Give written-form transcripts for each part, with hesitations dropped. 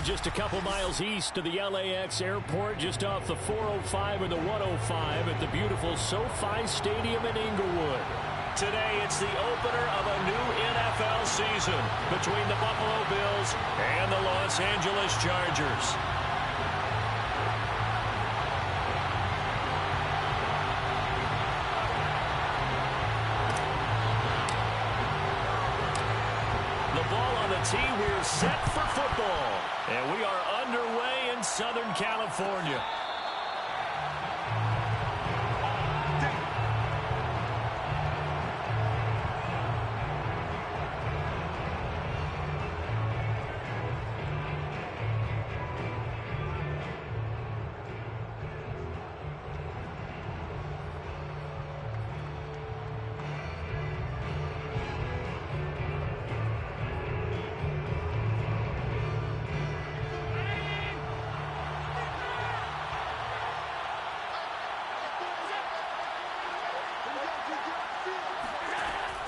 just a couple miles east of the LAX airport, just off the 405 and the 105 at the beautiful SoFi Stadium in Inglewood. Today, it's the opener of a new NFL season between the Buffalo Bills and the Los Angeles Chargers. Tee, we're set for football, and we are underway in Southern California.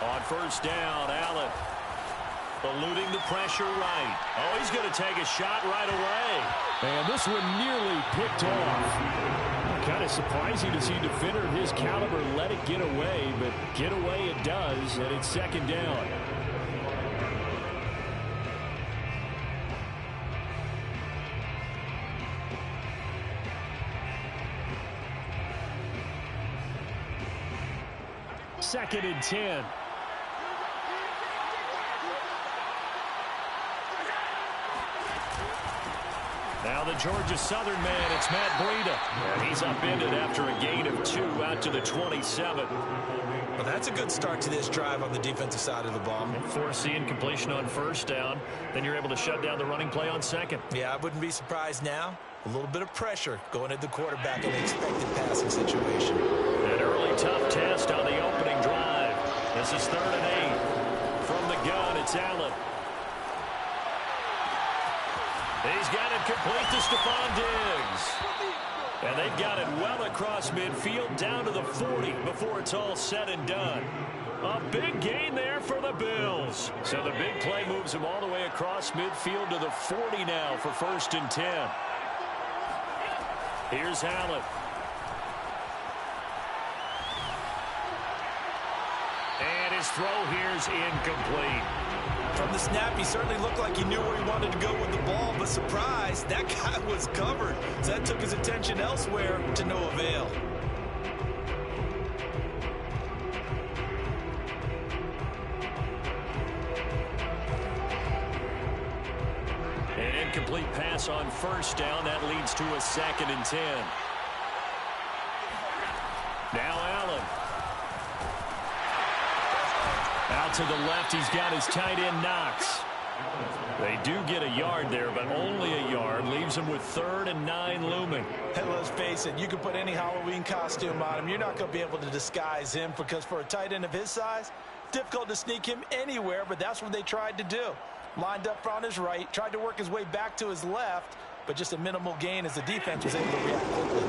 On first down, Allen eluding the pressure right. Oh, he's going to take a shot right away. And this one nearly picked off. Kind of surprising to see a defender of his caliber let it get away, but get away it does, and it's second down. Second and 10. Now the Georgia Southern man, it's Matt Breida. And he's upended after a gain of 2 out to the 27. Well, that's a good start to this drive on the defensive side of the ball. Foreseeing completion on first down. Then you're able to shut down the running play on second. Yeah, I wouldn't be surprised now. A little bit of pressure going at the quarterback in an expected passing situation. An early tough test on the opening drive. This is 3rd and 8. From the gun, it's Allen. He's got it complete to Stephon Diggs. And they've got it well across midfield down to the 40 before it's all said and done. A big gain there for the Bills. So the big play moves them all the way across midfield to the 40 now for 1st and 10. Here's Allen. And his throw here's incomplete. From the snap, he certainly looked like he knew where he wanted to go with the ball, but surprise, that guy was covered. So that took his attention elsewhere to no avail. An incomplete pass on first down. That leads to a 2nd and 10. Now Allen. Out to the left, he's got his tight end Knox. They do get a yard there, but only a yard. Leaves him with 3rd and 9 looming. And let's face it, you can put any Halloween costume on him. You're not going to be able to disguise him because for a tight end of his size, difficult to sneak him anywhere, but that's what they tried to do. Lined up on his right, tried to work his way back to his left, but just a minimal gain as the defense was able to react quickly.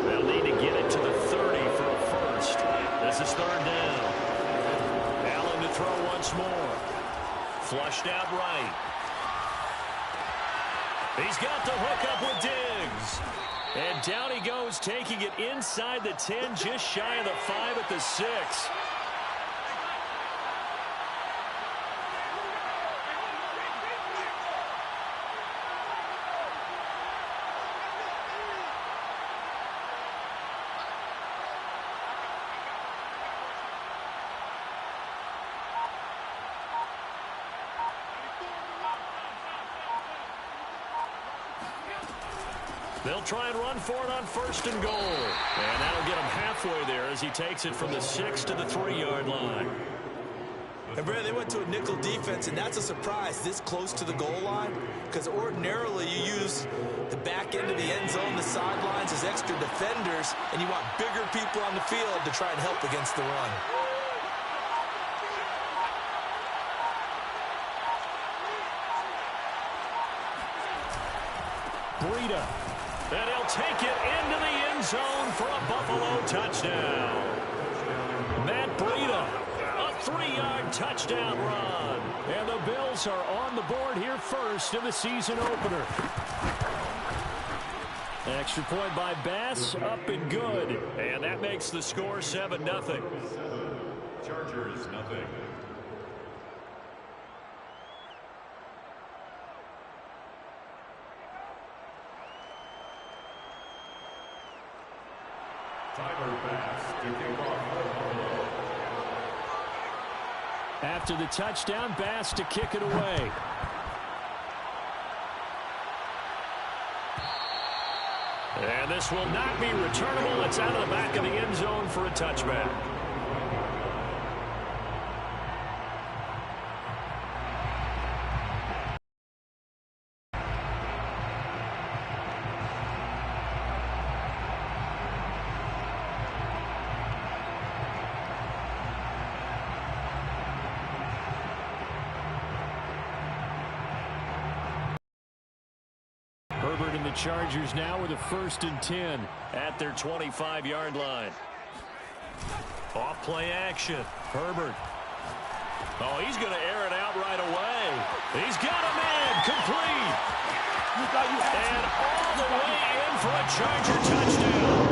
They'll need to get it to the 30 for a first. This is 3rd down. Allen to throw once more. Flushed out right. He's got the hook up with Diggs. And down he goes, taking it inside the 10, just shy of the 5 at the 6. They'll try and run for it on 1st and goal. And that'll get him halfway there as he takes it from the 6 to the 3-yard line. And Brad, they went to a nickel defense, and that's a surprise this close to the goal line, because ordinarily you use the back end of the end zone, the sidelines as extra defenders, and you want bigger people on the field to try and help against the run. Breida. And he'll take it into the end zone for a Buffalo touchdown. Matt Breida, a 3-yard touchdown run. And the Bills are on the board here first in the season opener. Extra point by Bass, up and good. And that makes the score 7-0. Chargers, nothing. Tyler Bass to kick off. After the touchdown, Bass to kick it away. And this will not be returnable. It's out of the back of the end zone for a touchback. Herbert and the Chargers now with a 1st and 10 at their 25-yard line. Off play action. Herbert. Oh, he's going to air it out right away. He's got him in. Complete. And all the way in for a Charger touchdown.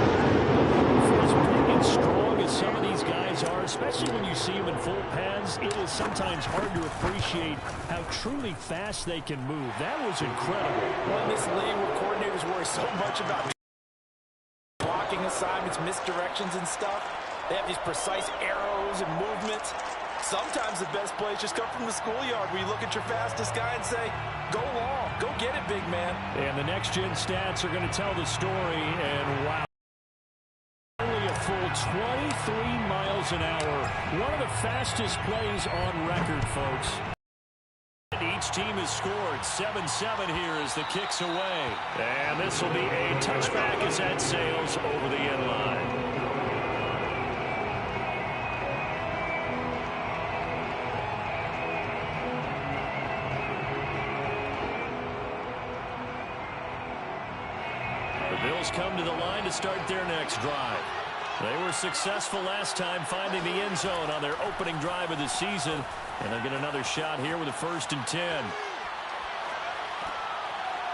For as big and strong as some of these guys are, especially when you see them in full pads, it is sometimes hard to appreciate how truly fast they can move. That was incredible. Well, in this league where coordinators worry so much about blocking assignments, misdirections and stuff, they have these precise arrows and movements. Sometimes the best plays just come from the schoolyard where you look at your fastest guy and say, go long, go get it, big man. And the next-gen stats are going to tell the story, and wow. Only a full 23 miles an hour. One of the fastest plays on record, folks. Each team has scored 7-7 here as the kick's away. And this will be a touchback as that sails over the end line. The Bills come to the line to start their next drive. They were successful last time finding the end zone on their opening drive of the season. And they'll get another shot here with a 1st and 10.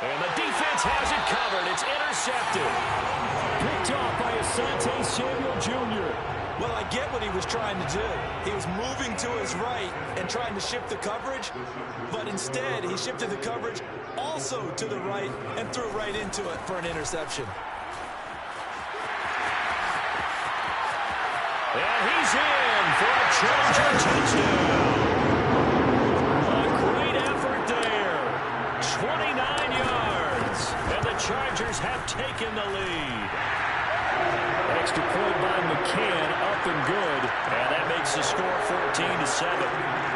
And the defense has it covered. It's intercepted. Picked off by Asante Samuel Jr. Well, I get what he was trying to do. He was moving to his right and trying to shift the coverage, but instead he shifted the coverage also to the right and threw right into it for an interception. And he's in for a Charger touchdown. A great effort there. 29 yards. And the Chargers have taken the lead. Extra point by McCann, up and good. And that makes the score 14-7.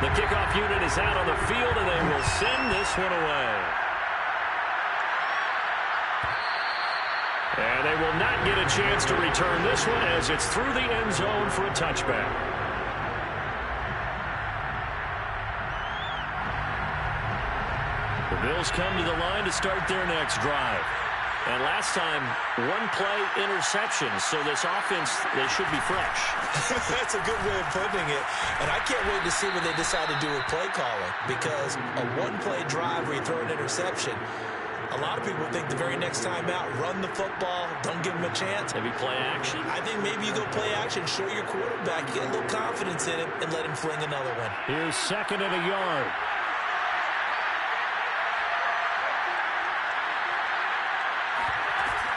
The kickoff unit is out on the field, and they will send this one away. And they will not get a chance to return this one as it's through the end zone for a touchback. The Bills come to the line to start their next drive. And last time, one-play interception, so this offense, they should be fresh. That's a good way of putting it. And I can't wait to see what they decide to do with play calling, because a one-play drive where you throw an interception, a lot of people think the very next time out, run the football, don't give them a chance. Maybe play action? I think maybe you go play action, show your quarterback, get a little confidence in him, and let him fling another one. Here's 2nd and a yard.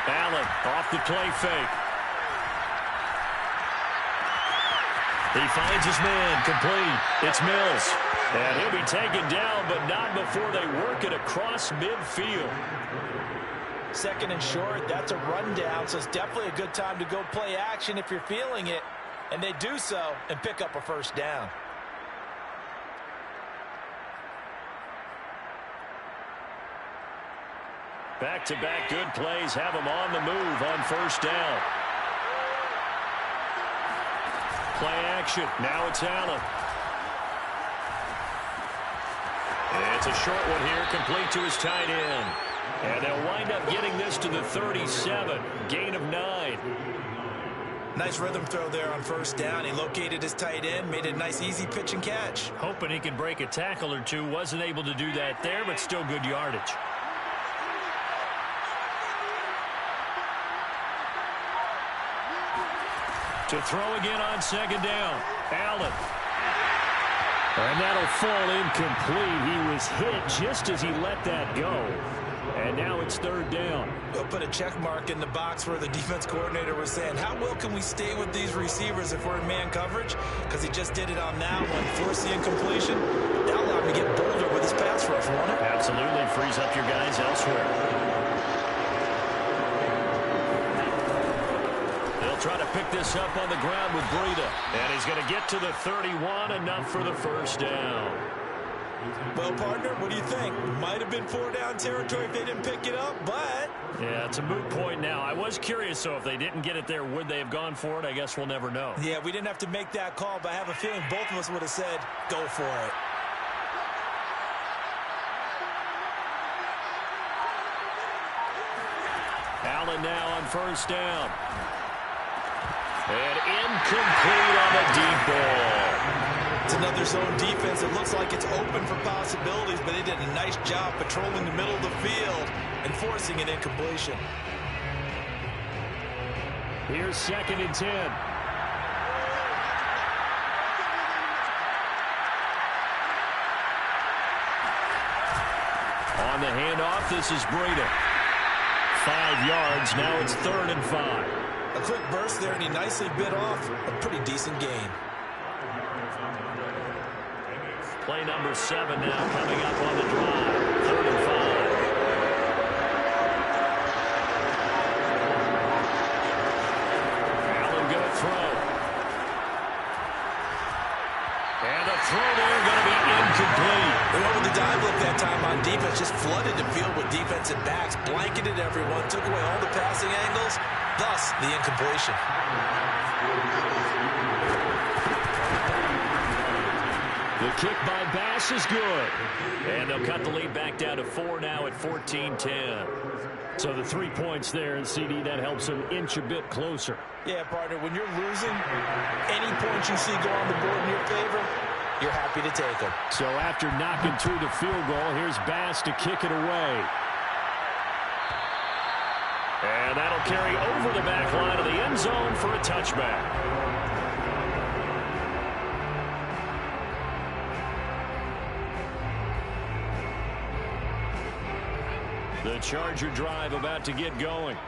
Allen off the play fake. He finds his man, complete. It's Mills. And he'll be taken down, but not before they work it across midfield. 2nd and short, that's a rundown, so it's definitely a good time to go play action if you're feeling it. And they do so and pick up a 1st down. Back-to-back good plays have them on the move on 1st down. Play action. Now it's Allen. It's a short one here, complete to his tight end. And they'll wind up getting this to the 37. Gain of 9. Nice rhythm throw there on first down. He located his tight end, made a nice easy pitch and catch. Hoping he can break a tackle or two. Wasn't able to do that there, but still good yardage. To throw again on second down. Allen. And that'll fall incomplete. He was hit just as he let that go. And now it's third down. We'll put a check mark in the box where the defense coordinator was saying, how well can we stay with these receivers if we're in man coverage? Because he just did it on that one. Forced the incompletion. That allowed him to get bolder with his pass rush, won't it? Absolutely. Frees up your guys elsewhere. Try to pick this up on the ground with Breida. And he's going to get to the 31, enough for the first down. Well, partner, what do you think? Might have been 4-down territory if they didn't pick it up, but... Yeah, it's a moot point now. I was curious, so if they didn't get it there, would they have gone for it? I guess we'll never know. Yeah, we didn't have to make that call, but I have a feeling both of us would have said, go for it. Allen now on first down. And incomplete on the deep ball. It's another zone defense. It looks like it's open for possibilities, but they did a nice job patrolling the middle of the field and forcing an incompletion. Here's 2nd and 10. On the handoff, this is Breida. 5 yards. Now it's 3rd and 5. A quick burst there, and he nicely bit off a pretty decent gain. Play number 7 now coming up on the drive. 3rd and 5. Allen going to throw. And a throw there going to be incomplete. They went with the dive look that time on defense, just flooded the field with defensive backs, blanketed everyone, took away all the passing angles. Thus, the incompletion. The kick by Bass is good. And they'll cut the lead back down to 4 now at 14-10. So the 3 points there, and CD, that helps them inch a bit closer. Yeah, partner, when you're losing, any points you see go on the board in your favor, you're happy to take them. So after knocking through the field goal, here's Bass to kick it away. And that'll carry over the back line of the end zone for a touchback. The Charger drive about to get going.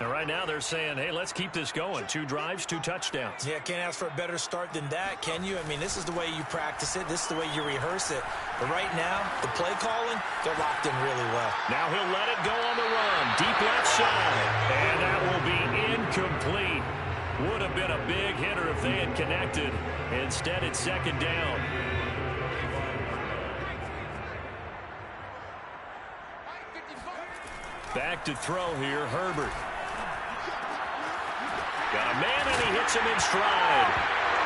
And right now they're saying, hey, let's keep this going. 2 drives, 2 touchdowns. Yeah, can't ask for a better start than that, can you? I mean, this is the way you practice it. This is the way you rehearse it. But right now, the play calling, they're locked in really well. Now he'll let it go on the run. Deep left side. And that will be incomplete. Would have been a big hitter if they had connected. Instead, it's 2nd down. Back to throw here, Herbert. Got a man, and he hits him in stride.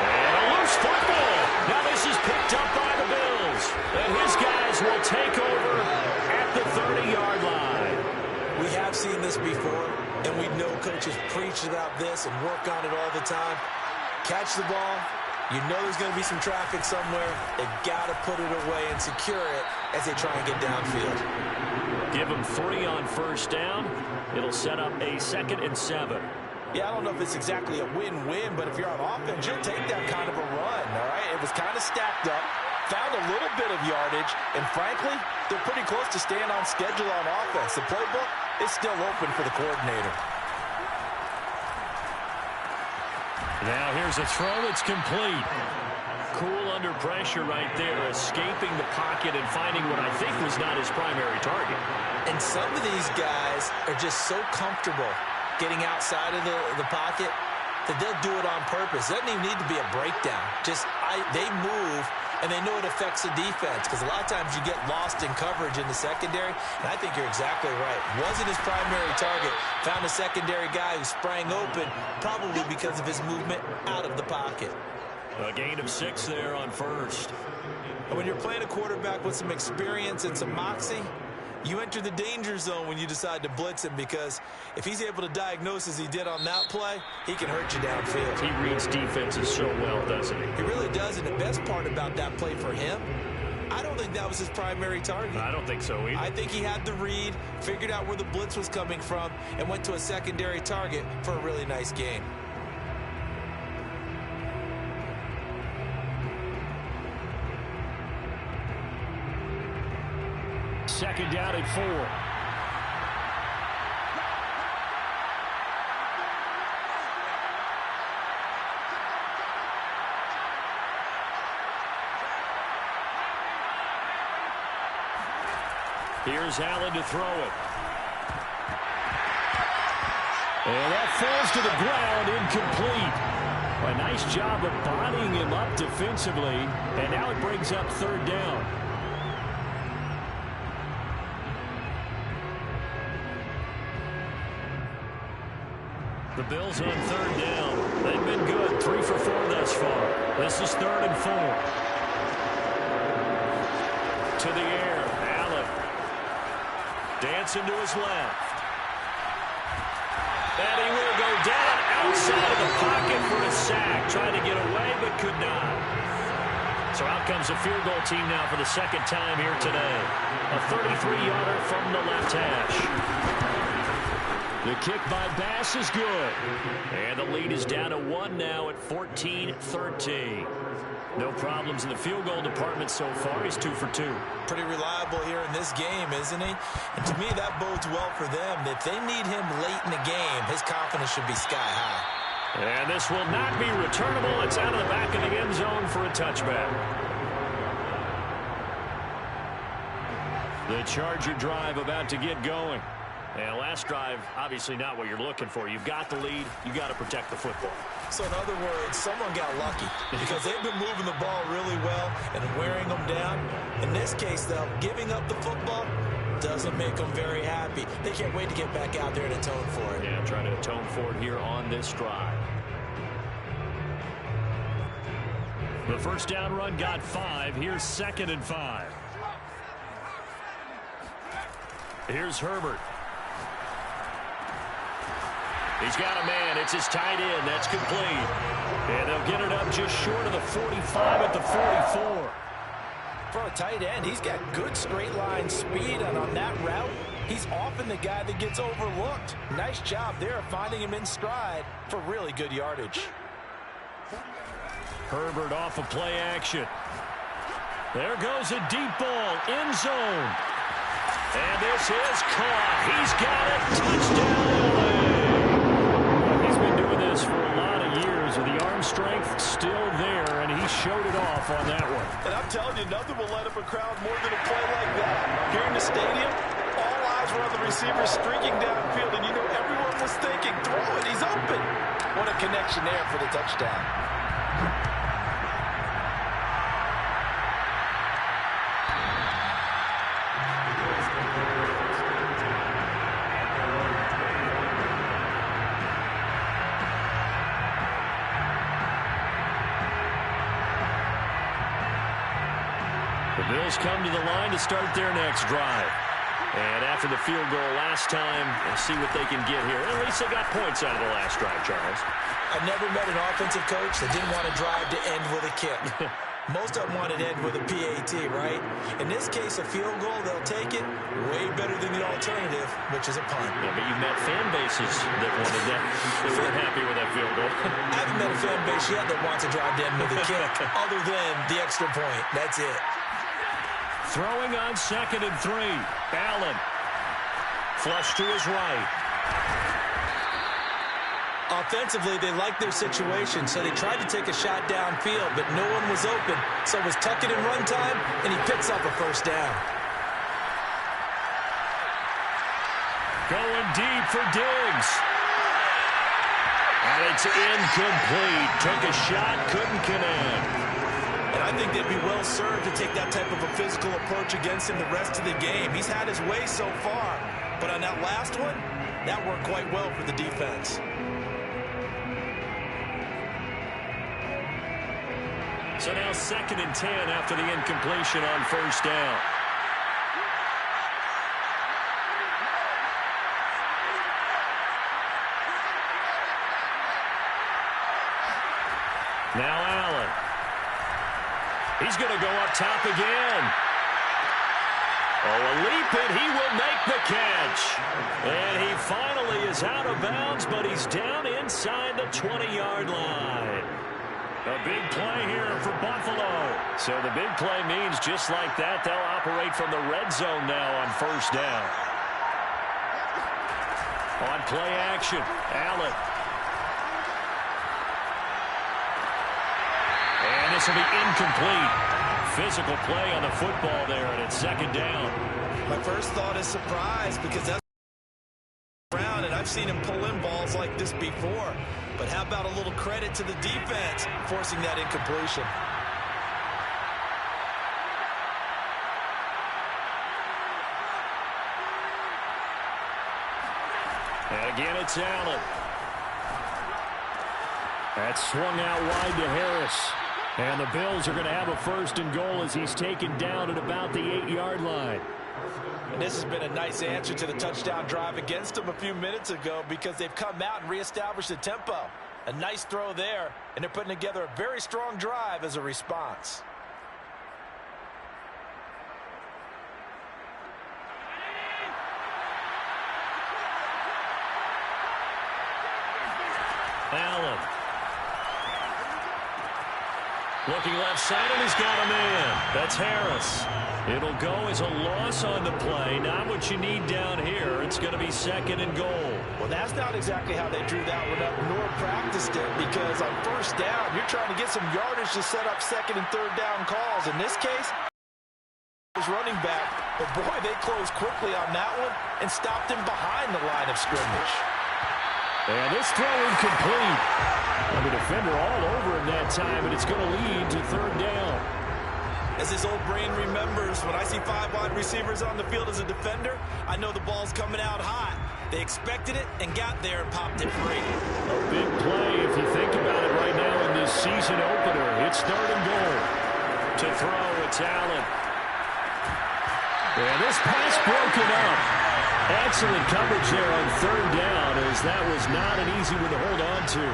And a loose football. Now this is picked up by the Bills. And his guys will take over at the 30-yard line. We have seen this before, and we know coaches preach about this and work on it all the time. Catch the ball. You know there's going to be some traffic somewhere. They've got to put it away and secure it as they try and get downfield. Give them 3 on first down. It'll set up a 2nd and 7. Yeah, I don't know if it's exactly a win-win, but if you're on offense, you'll take that kind of a run, all right? It was kind of stacked up, found a little bit of yardage, and frankly, they're pretty close to staying on schedule on offense. The playbook is still open for the coordinator. Now here's a throw that's complete. Cool under pressure right there, escaping the pocket and finding what I think was not his primary target. And some of these guys are just so comfortable getting outside of the pocket that they'll do it on purpose. It doesn't even need to be a breakdown. They move, and they know it affects the defense, because a lot of times you get lost in coverage in the secondary, and I think you're exactly right. Wasn't his primary target. Found a secondary guy who sprang open, probably because of his movement out of the pocket. A gain of 6 there on first. And when you're playing a quarterback with some experience and some moxie, you enter the danger zone when you decide to blitz him, because if he's able to diagnose as he did on that play, he can hurt you downfield. He reads defenses so well, doesn't he? He really does, and the best part about that play for him, I don't think that was his primary target. I don't think so either. I think he had the read, figured out where the blitz was coming from, and went to a secondary target for a really nice gain. Second down and 4. Here's Allen to throw it. And that falls to the ground, incomplete. A nice job of bodying him up defensively, and now it brings up third down. The Bills on third down. They've been good. 3 for 4 thus far. This is 3rd and 4. To the air. Allen. Dancing to his left. And he will go down outside of the pocket for a sack. Trying to get away, but could not. So out comes a field goal team now for the second time here today. A 33-yarder from the left hash. The kick by Bass is good. And the lead is down to 1 now at 14-13. No problems in the field goal department so far. He's 2 for 2. Pretty reliable here in this game, isn't he? And to me, that bodes well for them. If they need him late in the game, his confidence should be sky high. And this will not be returnable. It's out of the back of the end zone for a touchback. The Charger drive about to get going. And last drive, obviously not what you're looking for. You've got the lead. You've got to protect the football. So in other words, someone got lucky because they've been moving the ball really well and wearing them down. In this case, though, giving up the football doesn't make them very happy. They can't wait to get back out there and atone for it. Yeah, trying to atone for it here on this drive. The first down run got 5. Here's 2nd and 5. Here's Herbert. He's got a man. It's his tight end. That's complete. And they'll get it up just short of the 45 at the 44. For a tight end, he's got good straight line speed, and on that route, he's often the guy that gets overlooked. Nice job there finding him in stride for really good yardage. Herbert off of play action. There goes a deep ball. End zone. And this is caught. He's got it. Touchdown. He's been doing this for a lot of years with the arm strength still there, and he showed it off on that one. And I'm telling you, nothing will light up a crowd more than a play like that. Here in the stadium, all eyes were on the receiver streaking downfield, and you know everyone was thinking, throw it, he's open. What a connection there for the touchdown. Bills come to the line to start their next drive. And after the field goal last time, they'll see what they can get here. At least they got points out of the last drive, Charles. I've never met an offensive coach that didn't want to drive to end with a kick. Most of them wanted to end with a PAT, right? In this case, a field goal, they'll take it way better than the alternative, which is a punt. Yeah, but you've met fan bases that wanted that. They weren't happy with that field goal. I haven't met a fan base yet that wants to drive to end with a kick, other than the extra point. That's it. Throwing on 2nd and 3. Allen. Flush to his right. Offensively, they liked their situation, so they tried to take a shot downfield, but no one was open. So it was tuck it in run time, and he picks up a first down. Going deep for Diggs. And it's incomplete. Took a shot, couldn't connect. And I think they'd be well served to take that type of a physical approach against him the rest of the game. He's had his way so far, but on that last one, that worked quite well for the defense. So now 2nd and 10 after the incompletion on first down. Now Allen. He's going to go up top again. Oh, a leap, and he will make the catch. And he finally is out of bounds, but he's down inside the 20-yard line. A big play here for Buffalo. So the big play means just like that, they'll operate from the red zone now on first down. On play action, Allen. And this will be incomplete. Physical play on the football there, and it's 2nd down. My first thought is surprise because that's around, and I've seen him pull in balls like this before. But how about a little credit to the defense forcing that incompletion? And again, it's Allen. That's swung out wide to Harris. And the Bills are going to have a 1st and goal as he's taken down at about the 8-yard line. And this has been a nice answer to the touchdown drive against them a few minutes ago because they've come out and reestablished the tempo. A nice throw there, and they're putting together a very strong drive as a response. Allen. Looking left side, and he's got a man. That's Harris. It'll go as a loss on the play. Not what you need down here. It's going to be 2nd and goal. Well, that's not exactly how they drew that one up, nor practiced it, because on first down, you're trying to get some yardage to set up 2nd and 3rd down calls. In this case, running back, but boy, they closed quickly on that one and stopped him behind the line of scrimmage. And this throw incomplete. And the defender all over him that time, and it's going to lead to 3rd down. As his old brain remembers, when I see 5 wide receivers on the field as a defender, I know the ball's coming out hot. They expected it and got there and popped it free. A big play if you think about it right now in this season opener. It's 3rd and goal. To throw, it's Allen. And this pass broken up. Excellent coverage there on 3rd down, as that was not an easy one to hold on to.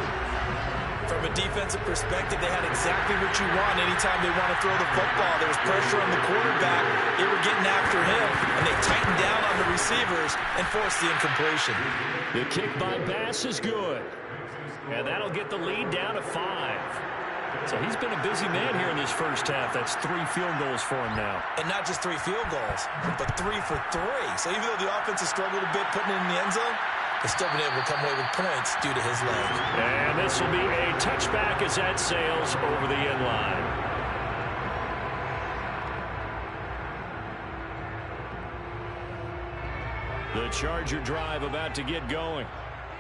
From a defensive perspective, they had exactly what you want anytime they want to throw the football. There was pressure on the quarterback. They were getting after him, and they tightened down on the receivers and forced the incompletion. The kick by Bass is good. And that'll get the lead down to 5. So he's been a busy man here in this first half. That's 3 field goals for him now. And not just 3 field goals, but 3 for 3. So even though the offense has struggled a bit putting it in the end zone, they've still been able to come away with points due to his leg. And this will be a touchback as that sails over the end line. The Charger drive about to get going.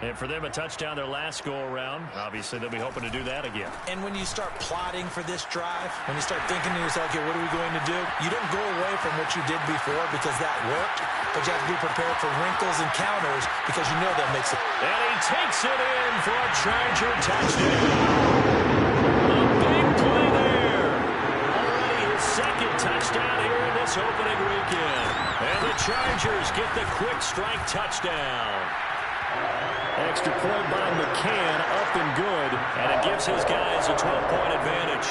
And for them, a touchdown their last go-around. Obviously, they'll be hoping to do that again. And when you start plotting for this drive, when you start thinking to yourself, okay, what are we going to do? You don't go away from what you did before because that worked, but you have to be prepared for wrinkles and counters because you know that makes it. And he takes it in for a Charger touchdown. A big play there. Already his 2nd touchdown here in this opening weekend. And the Chargers get the quick strike touchdown. Extra point by McCann, up and good, and it gives his guys a 12-point advantage.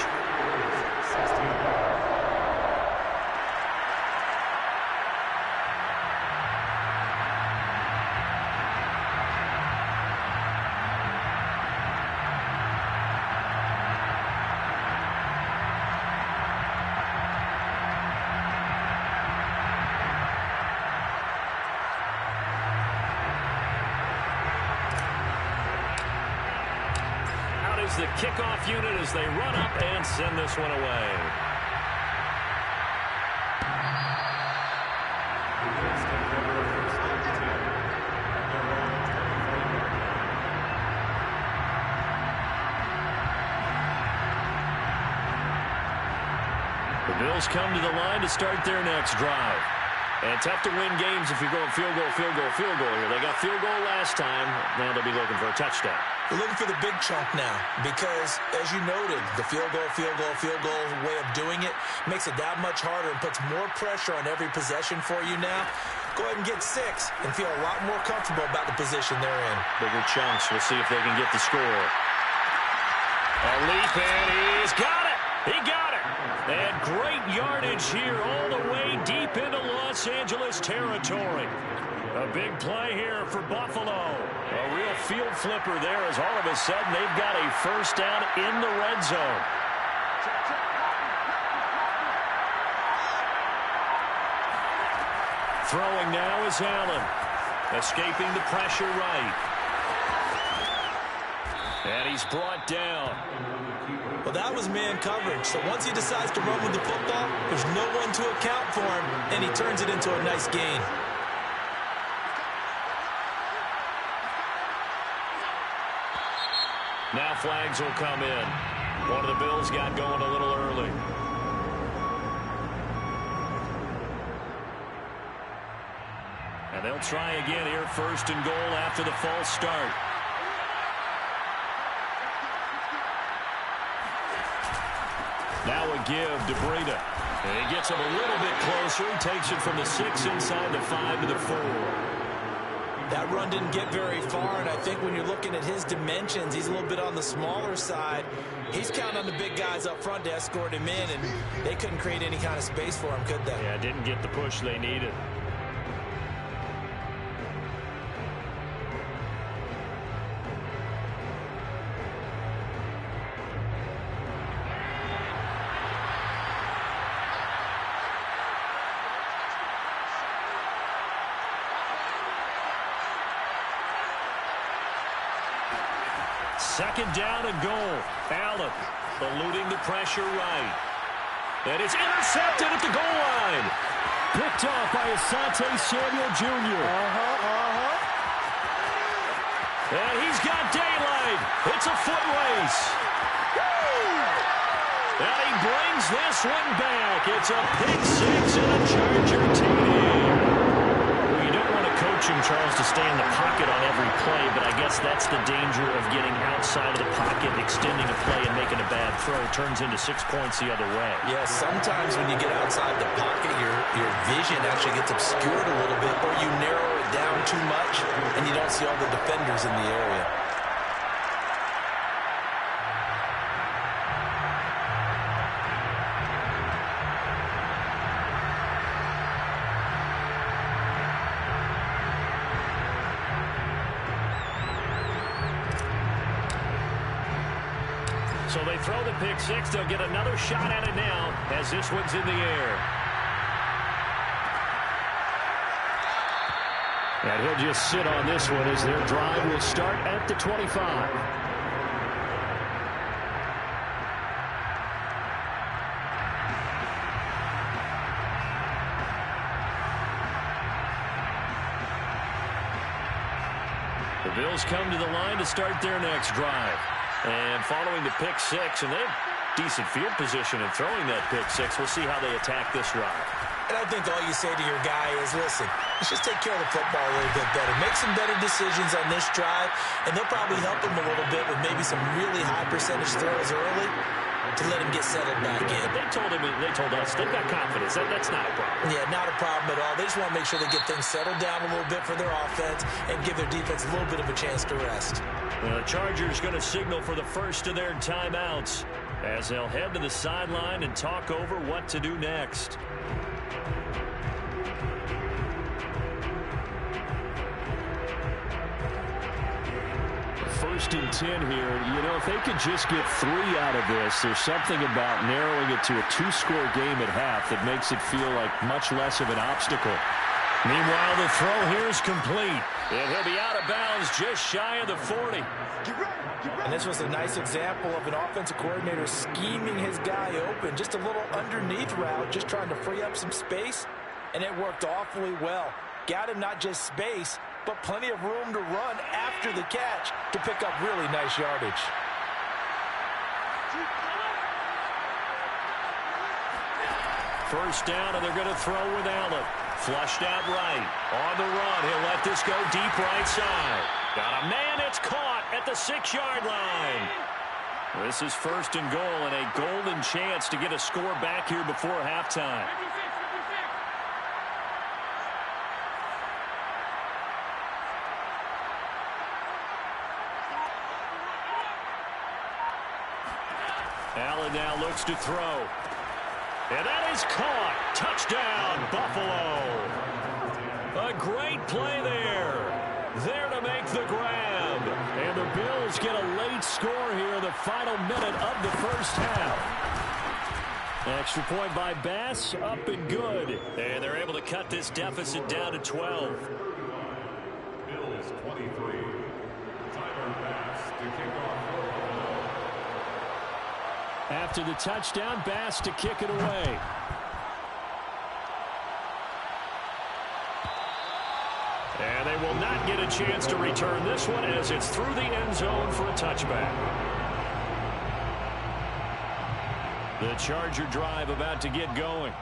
The kickoff unit as they run up and send this one away. The Bills come to the line to start their next drive. And tough to win games if you're going field goal, field goal, field goal here. They got field goal last time. Now they'll be looking for a touchdown. We're looking for the big chunk now because, as you noted, the field goal way of doing it makes it that much harder and puts more pressure on every possession for you now. Go ahead and get 6 and feel a lot more comfortable about the position they're in. Bigger chunks. We'll see if they can get the score. A leap, and he's got it. He got it. And great yardage here all the way deep into Los Angeles territory. A big play here for Buffalo. A real field flipper there as all of a sudden they've got a first down in the red zone. Throwing now is Allen. Escaping the pressure right. And he's brought down. Well, that was man coverage. So once he decides to run with the football, there's no one to account for him, and he turns it into a nice gain. Now flags will come in. One of the Bills got going a little early. And they'll try again here, first and goal after the false start. Now a give to Breida. And he gets him a little bit closer. He takes it from the 6 inside the 5 to the 4. That run didn't get very far, and I think when you're looking at his dimensions, he's a little bit on the smaller side. He's counting on the big guys up front to escort him in, and they couldn't create any kind of space for him, could they? Yeah, didn't get the push they needed. Second down and goal. Allen eluding the pressure right. And it's intercepted at the goal line. Picked off by Asante Samuel Jr. And he's got daylight. It's a foot race. And he brings this one back. It's a pick 6 and a Charger TD. Coach him, Charles, to stay in the pocket on every play, but I guess that's the danger of getting outside of the pocket, extending a play and making a bad throw. Turns into 6 points the other way. Yeah, sometimes when you get outside the pocket, your vision actually gets obscured a little bit, or you narrow it down too much, and you don't see all the defenders in the area. So they throw the pick 6. They'll get another shot at it now as this one's in the air. And he'll just sit on this one as their drive will start at the 25. The Bills come to the line to start their next drive. And following the pick 6, and they have decent field position in throwing that pick 6. We'll see how they attack this drive. And I think all you say to your guy is, listen, let's just take care of the football a little bit better. Make some better decisions on this drive, and they'll probably help him a little bit with maybe some really high percentage throws early to let him get settled back in. They told us they've got confidence. That's not a problem. Yeah, not a problem at all. They just want to make sure they get things settled down a little bit for their offense and give their defense a little bit of a chance to rest. The Chargers going to signal for the first of their timeouts as they'll head to the sideline and talk over what to do next. First and 10 here. You know, if they could just get 3 out of this, there's something about narrowing it to a 2-score game at half that makes it feel like much less of an obstacle. Meanwhile, the throw here is complete. And he'll be out of bounds just shy of the 40. And this was a nice example of an offensive coordinator scheming his guy open. Just a little underneath route, just trying to free up some space. And it worked awfully well. Got him not just space, but plenty of room to run after the catch to pick up really nice yardage. First down, and they're going to throw with Allen. Flushed out right. On the run, he'll let this go deep right side. Got a man, it's caught at the 6-yard line. This is 1st and goal and a golden chance to get a score back here before halftime. Allen now looks to throw. And that is caught. Touchdown, Buffalo. A great play there. There to make the grab. And the Bills get a late score here in the final minute of the first half. Extra point by Bass, up and good. And they're able to cut this deficit down to 12. Bills 23. Tyler Bass to kick off. After the touchdown, Bass to kick it away. And they will not get a chance to return this one as it's through the end zone for a touchback. The Charger drive about to get going.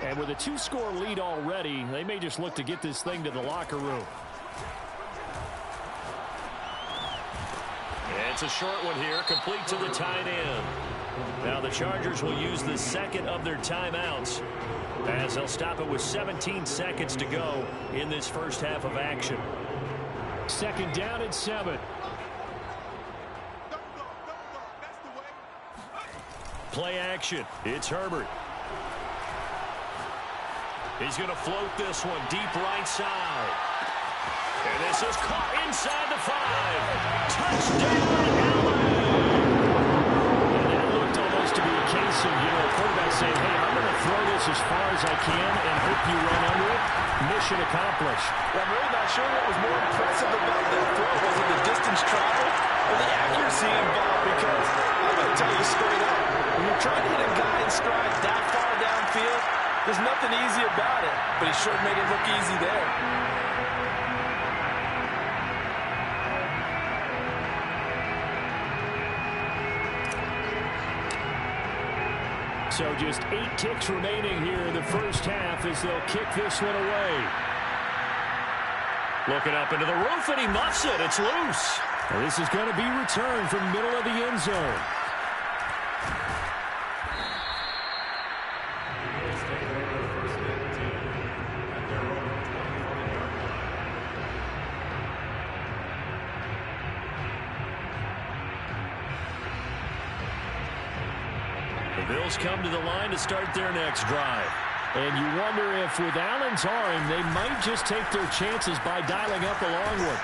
And with a 2-score lead already, they may just look to get this thing to the locker room. And it's a short one here, complete to the tight end. Now the Chargers will use the second of their timeouts as they'll stop it with 17 seconds to go in this first half of action. 2nd down and 7. Play action. It's Herbert. He's going to float this one deep right side. And this is caught inside the 5. Touchdown, Allen. To be a case of, a quarterback saying, hey, I'm going to throw this as far as I can and hope you run under it. Mission accomplished. Well, I'm really not sure what was more impressive about that throw. Was it the distance travel or the accuracy involved? Because I'm going to tell you straight up, when you're trying to hit a guy in stride that far downfield, there's nothing easy about it. But he sure made it look easy there. So just 8 ticks remaining here in the first half as they'll kick this one away. Looking up into the roof, and he muffs it. It's loose. Well, this is going to be returned from middle of the end zone. Bills come to the line to start their next drive. And you wonder if with Allen's arm, they might just take their chances by dialing up a long one.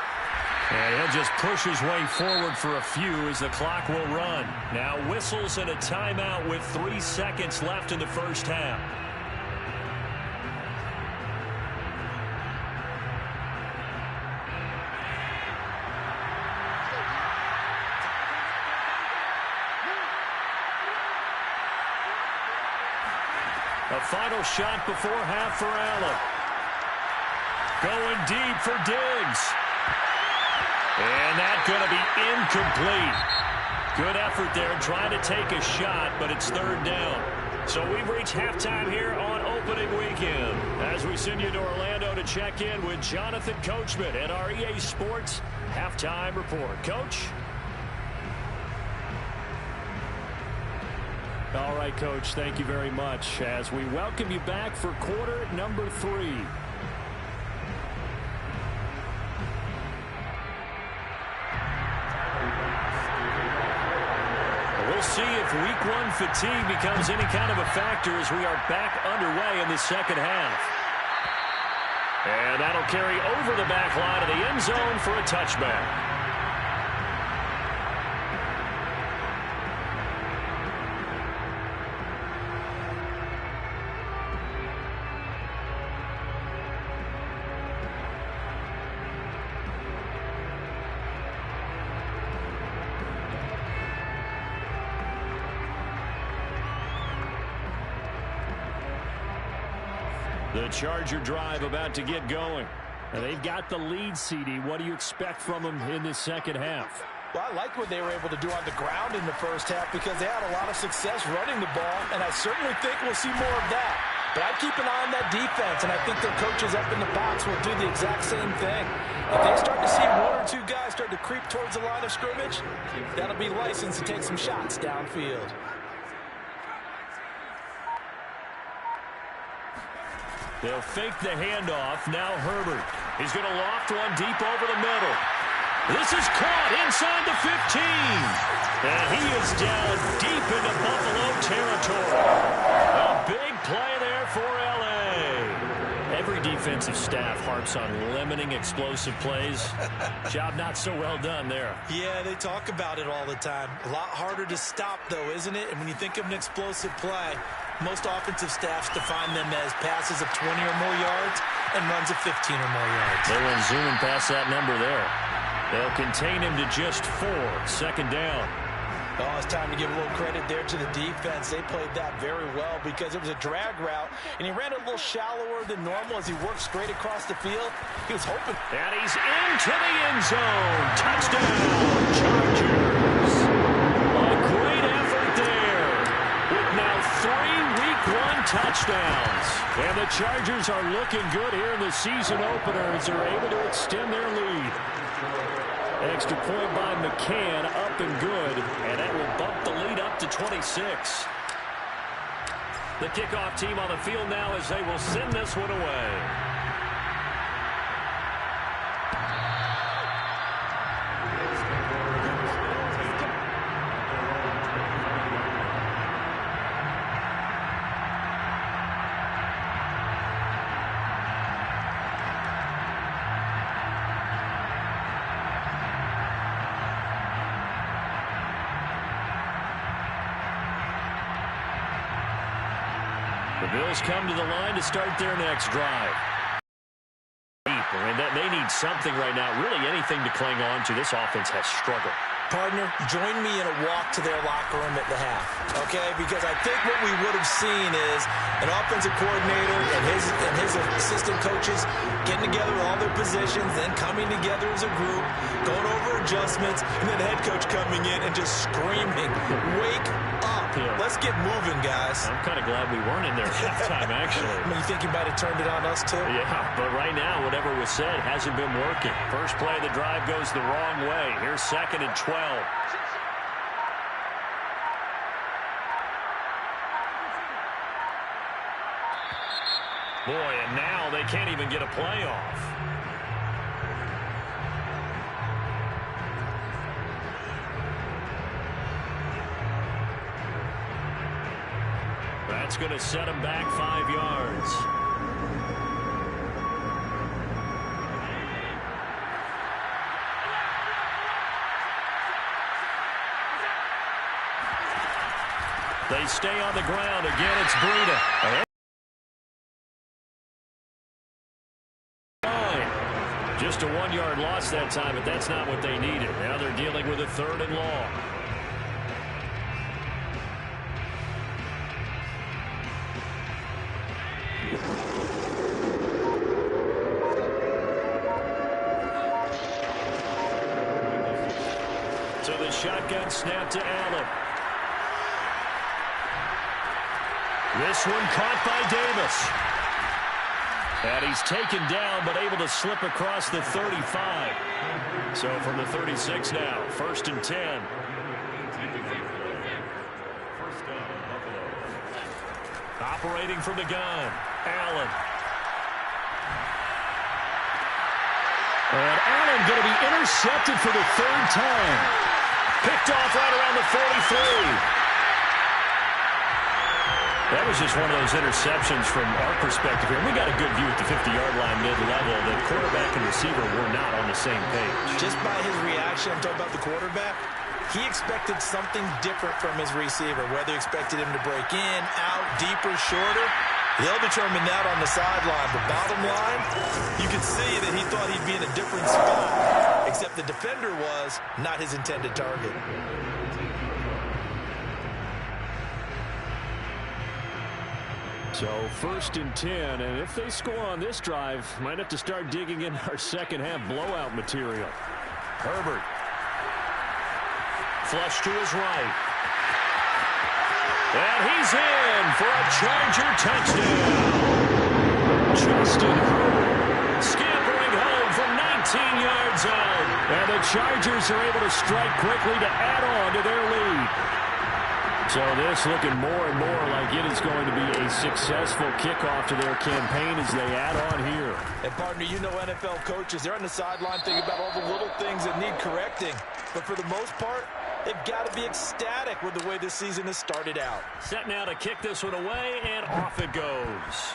And he'll just push his way forward for a few as the clock will run. Now whistles and a timeout with 3 seconds left in the first half. A final shot before half for Allen. Going deep for Diggs. And that's going to be incomplete. Good effort there trying to take a shot, but it's 3rd down. So we've reached halftime here on opening weekend as we send you to Orlando to check in with Jonathan Coachman at our EA Sports Halftime Report. Coach? All right, Coach, thank you very much as we welcome you back for quarter number 3. We'll see if week 1 fatigue becomes any kind of a factor as we are back underway in the second half. And that'll carry over the back line of the end zone for a touchback. The Charger drive about to get going. And they've got the lead, CD. What do you expect from them in this second half? Well, I like what they were able to do on the ground in the first half because they had a lot of success running the ball, and I certainly think we'll see more of that. But I'd keep an eye on that defense, and I think their coaches up in the box will do the exact same thing. If they start to see one or two guys start to creep towards the line of scrimmage, that'll be license to take some shots downfield. They'll fake the handoff. Now Herbert. He's going to loft one deep over the middle. This is caught inside the 15. And he is down deep into Buffalo territory. A big play there for L.A. Every defensive staff harps on limiting explosive plays. Job not so well done there. Yeah, they talk about it all the time. A lot harder to stop, though, isn't it? And when you think of an explosive play, most offensive staffs define them as passes of 20 or more yards and runs of 15 or more yards. They went zooming past that number there. They'll contain him to just 4. Second down. Oh, it's time to give a little credit there to the defense. They played that very well because it was a drag route, and he ran it a little shallower than normal as he worked straight across the field. He was hoping. And he's into the end zone. Touchdown, Chargers. A great effort there with now 3 Week 1 touchdowns. And the Chargers are looking good here in the season opener as they're able to extend their lead. Extra point by McCann, up and good, and that will bump the lead up to 26. The kickoff team on the field now as they will send this one away. The Bills come to the line to start their next drive. And they need something right now, really anything to cling on to. This offense has struggled. Partner, join me in a walk to their locker room at the half, okay? Because I think what we would have seen is an offensive coordinator and his assistant coaches getting together with all their positions, then coming together as a group, going over adjustments, and then the head coach coming in and just screaming, "Wake up. Yeah. Let's get moving, guys." I'm kind of glad we weren't in there at halftime, actually. You think you might have turned it on us, too? Yeah, but right now, whatever was said hasn't been working. First play of the drive goes the wrong way. Here's 2nd and 12. Boy, and now they can't even get a play off. That's going to set him back 5 yards. They stay on the ground. Again, it's Breida. Just a 1-yard loss that time, but that's not what they needed. Now they're dealing with a 3rd and long. So the shotgun snap to Allen. This one caught by Davis. And he's taken down, but able to slip across the 35. So from the 36 now, 1st and 10. Operating from the gun, Allen. And Allen going to be intercepted for the 3rd time. Picked off right around the 43. That was just one of those interceptions from our perspective here. We got a good view at the 50-yard line mid-level. The quarterback and receiver were not on the same page. Just by his reaction, I'm talking about the quarterback, he expected something different from his receiver, whether he expected him to break in, out, deeper, shorter. They'll determine that on the sideline. But bottom line, you could see that he thought he'd be in a different spot, except the defender was not his intended target. So 1st and 10, and if they score on this drive, might have to start digging in our second half blowout material. Herbert. Flush to his right. And he's in for a Charger touchdown. Justin Herbert scampering home from 19 yards out. And the Chargers are able to strike quickly to add on to their lead. So this looking more and more like it is going to be a successful kickoff to their campaign as they add on here. And partner, you know NFL coaches, they're on the sideline thinking about all the little things that need correcting. But for the most part, they've got to be ecstatic with the way this season has started out. Set now to kick this one away, and off it goes.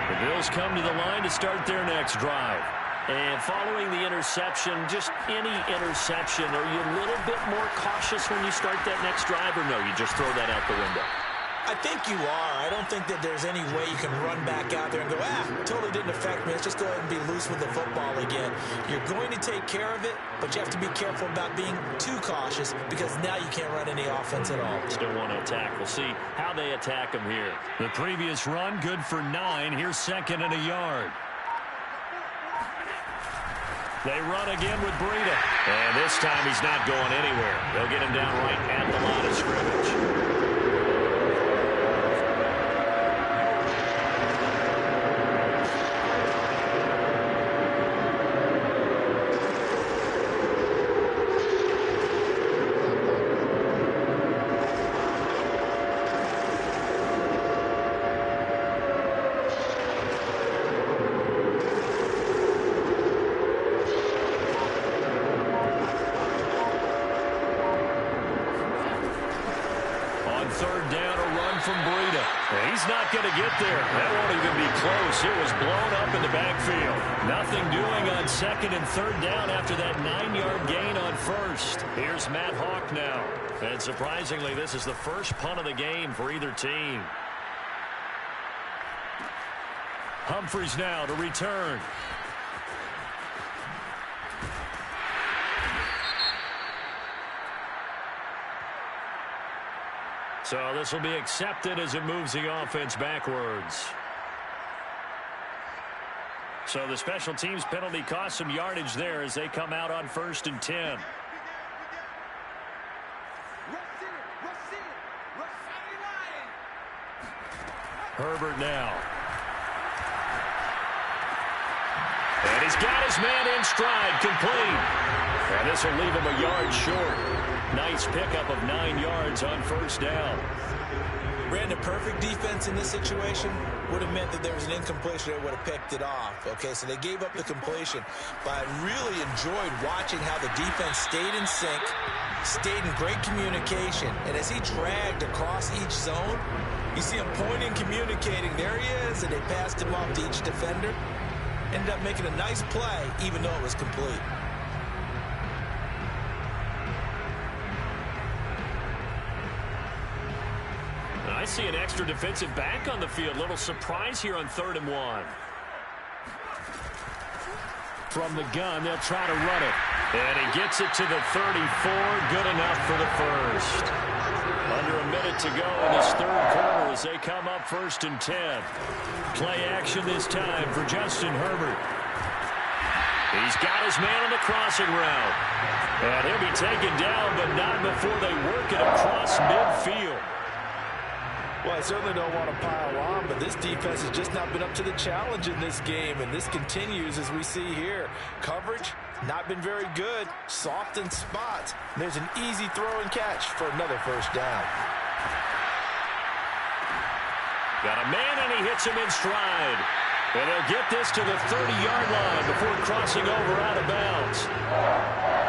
The Bills come to the line to start their next drive. And following the interception, just any interception, are you a little bit more cautious when you start that next drive, or no, you just throw that out the window? I think you are. I don't think that there's any way you can run back out there and go, totally didn't affect me. Let's just go ahead and be loose with the football again. You're going to take care of it, but you have to be careful about being too cautious because now you can't run any offense at all. Still want to attack. We'll see how they attack them here. The previous run, good for 9. Here's 2nd and a yard. They run again with Breida. And this time he's not going anywhere. They'll get him down right at the line of scrimmage. He's not going to get there. That won't even be close. It was blown up in the backfield. Nothing doing on 2nd and 3rd down after that 9-yard gain on 1st. Here's Matt Hawk now. And surprisingly, this is the first punt of the game for either team. Humphries now to return. So this will be accepted as it moves the offense backwards. So the special teams penalty cost some yardage there as they come out on 1st and 10. Herbert now. And he's got his man in stride, complete. And this will leave him a yard short. Nice pickup of 9 yards on 1st down. Brandon, perfect defense in this situation would have meant that there was an incompletion that would have picked it off. Okay, so they gave up the completion. But I really enjoyed watching how the defense stayed in sync, stayed in great communication. And as he dragged across each zone, you see him pointing, communicating. There he is, and they passed him off to each defender. Ended up making a nice play, even though it was complete. I see an extra defensive back on the field. Little surprise here on 3rd and 1. From the gun, they'll try to run it. And he gets it to the 34. Good enough for the first. Under a minute to go in this 3rd quarter as they come up 1st and 10. Play action this time for Justin Herbert. He's got his man on the crossing route. And he'll be taken down, but not before they work it across midfield. Well, I certainly don't want to pile on, but this defense has just not been up to the challenge in this game, and this continues as we see here. Coverage, not been very good, soft in spots. There's an easy throw and catch for another 1st down. Got a man, and he hits him in stride. And they'll get this to the 30-yard line before crossing over out of bounds.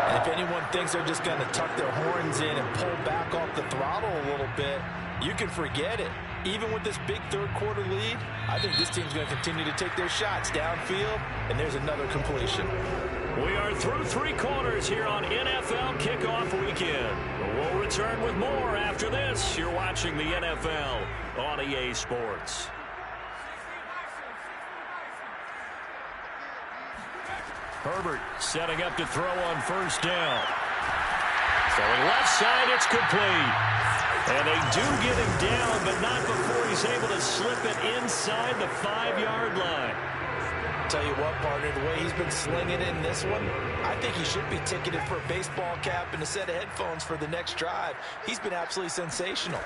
And if anyone thinks they're just going to tuck their horns in and pull back off the throttle a little bit, you can forget it. Even with this big 3rd quarter lead, I think this team's going to continue to take their shots downfield, and there's another completion. We are through 3 quarters here on NFL Kickoff Weekend. We'll return with more after this. You're watching the NFL on EA Sports. Herbert setting up to throw on first down. Throwing left side, it's complete. And they do get him down, but not before he's able to slip it inside the 5-yard line. Tell you what, partner, the way he's been slinging in this one, I think he should be ticketed for a baseball cap and a set of headphones for the next drive. He's been absolutely sensational.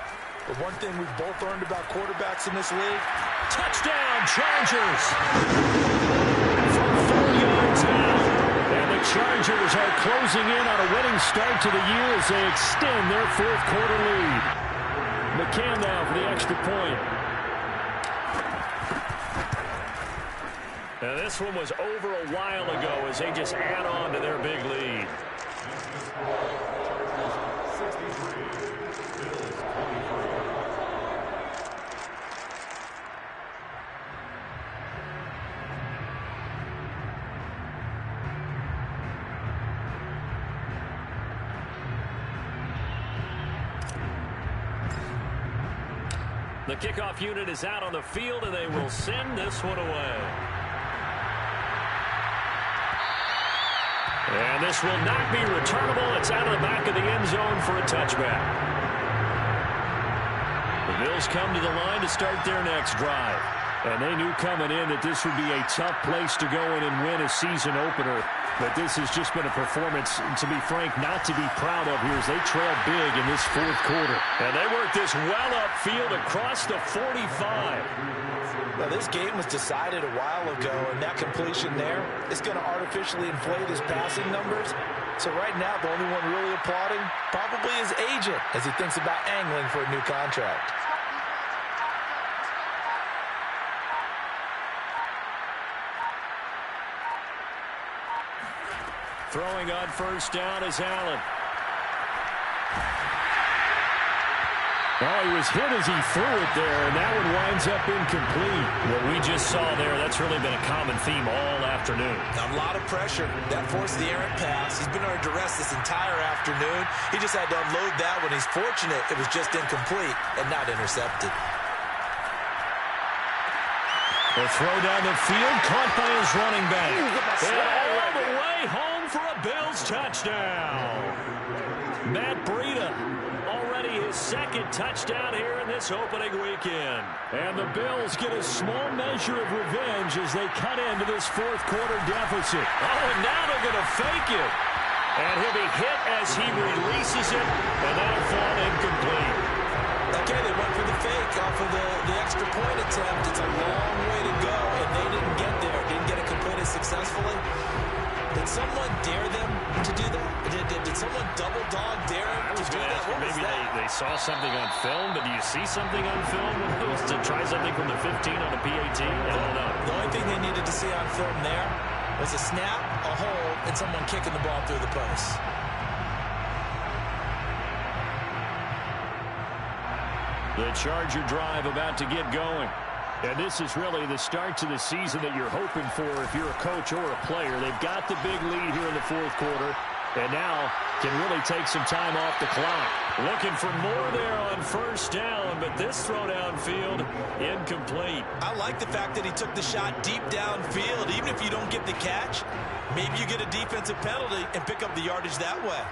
But one thing we've both learned about quarterbacks in this league, touchdown, Chargers! From 4 yards out. And the Chargers are closing in on a winning start to the year as they extend their fourth-quarter lead. McCann now for the extra point. Now this one was over a while ago as they just add on to their big lead. The kickoff unit is out on the field, and they will send this one away. And this will not be returnable. It's out of the back of the end zone for a touchback. The Bills come to the line to start their next drive. And they knew coming in that this would be a tough place to go in and win a season opener. But this has just been a performance, to be frank, not to be proud of here as they trail big in this fourth quarter. And they work this well upfield across the 45. Now, this game was decided a while ago, and that completion there is going to artificially inflate his passing numbers. So right now, the only one really applauding probably his agent as he thinks about angling for a new contract. Throwing on first down is Allen. Oh, he was hit as he threw it there, and that one winds up incomplete. What we just saw there, that's really been a common theme all afternoon. A lot of pressure. That forced the errant pass. He's been under duress this entire afternoon. He just had to unload that one. He's fortunate it was just incomplete and not intercepted. The throw down the field, caught by his running back. And all the way home for a Bills touchdown. Matt Breida, already his second touchdown here in this opening weekend. And the Bills get a small measure of revenge as they cut into this fourth quarter deficit. Oh, and now they're going to fake it. And he'll be hit as he releases it, and that'll fall incomplete. Okay, they went for the fake off of the extra point attempt. It's a long way to go, and they didn't get there. Didn't get it completed successfully. Did someone dare them to do that? Did someone double dog dare them to do that? What was maybe that? they saw something on film, but do you see something on film when it was to try something from the 15 on a PAT? I don't know. The only thing they needed to see on film there was a snap, a hold, and someone kicking the ball through the post. The Charger drive about to get going. And this is really the start to the season that you're hoping for if you're a coach or a player. They've got the big lead here in the fourth quarter, and now can really take some time off the clock. Looking for more there on first down, but this throw downfield incomplete. I like the fact that he took the shot deep downfield. Even if you don't get the catch, maybe you get a defensive penalty and pick up the yardage that way.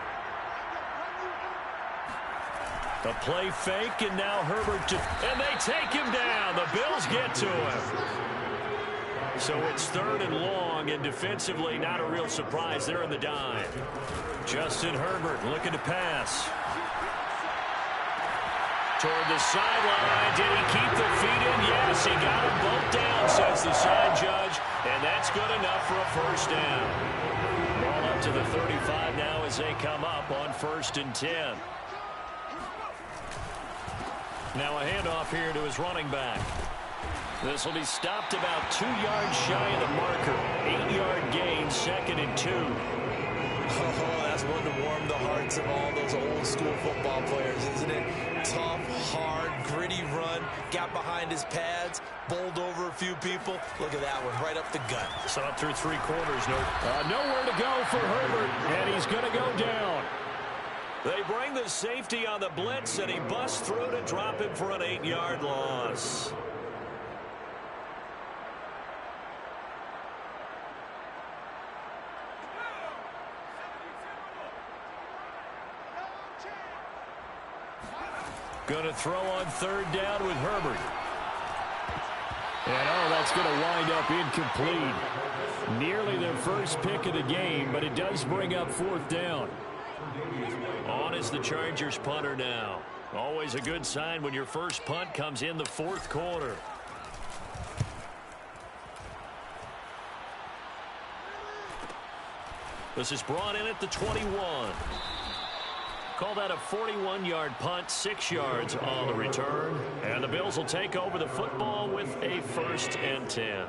A play fake, and now Herbert, and they take him down. The Bills get to him. So it's third and long, and defensively, not a real surprise. They're in the dive. Justin Herbert looking to pass. Toward the sideline. Did he keep the feet in? Yes, he got them both down, says the side judge, and that's good enough for a first down. Ball up to the 35 now as they come up on 1st and 10. Now a handoff here to his running back. This will be stopped about 2 yards shy of the marker. 8-yard gain, 2nd and 2. Oh, that's one to warm the hearts of all those old school football players, isn't it? Tough, hard, gritty run. Got behind his pads, bowled over a few people. Look at that one, right up the gut. So up through 3 quarters. Nowhere to go for Herbert, and he's going to go down. They bring the safety on the blitz, and he busts through to drop him for an 8-yard loss. Going to throw on third down with Herbert. And, that's going to wind up incomplete. Nearly their first pick of the game, but it does bring up fourth down. On is the Chargers punter now. Always a good sign when your first punt comes in the fourth quarter. This is brought in at the 21. Call that a 41-yard punt, 6 yards on the return. And the Bills will take over the football with a 1st and 10.